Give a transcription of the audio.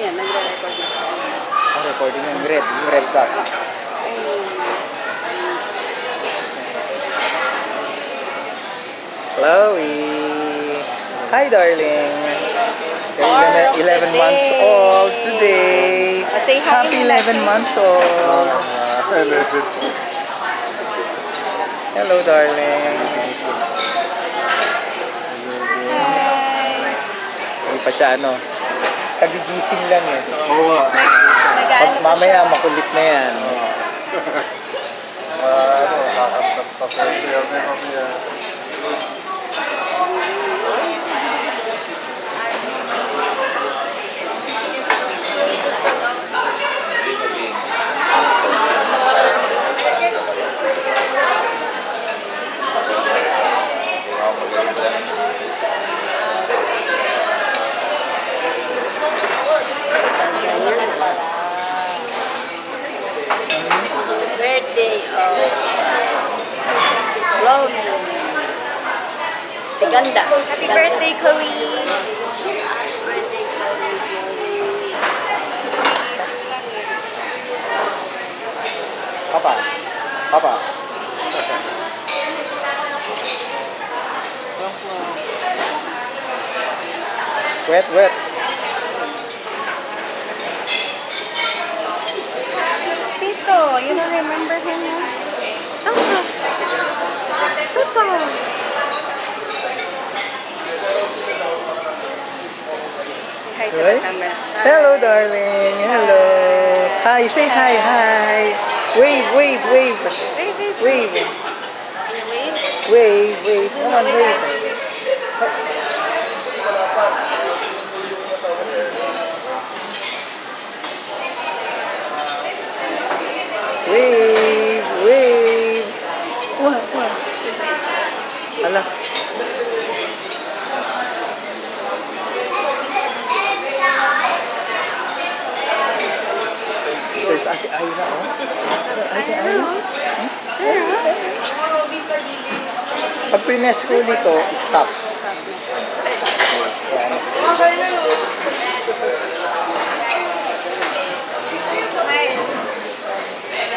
yan, nagre-record na. Ang recording yung red dot. Chloe! Hi, darling! Still 11 months old today! Say hi Happy muna, 11 say months old! Hello, darling! Hindi pa siya kagigising lang eh. Oo. Mamaya makulit na yan. Kakantap sa sasayaw na kami yan. Birthday of Chloe. Si Ganda. Happy birthday, Chloe! Papa. Wet. Tito, you don't remember him now? Toto! Hi to the camera. Hello, darling. Hello. Hi, say hi. Wave. Wait. Wave. Come on, wave. Wave. Wah. Hala. There's Ate Ira, Ate Ira. Pag prines ko nito, stop. Yan.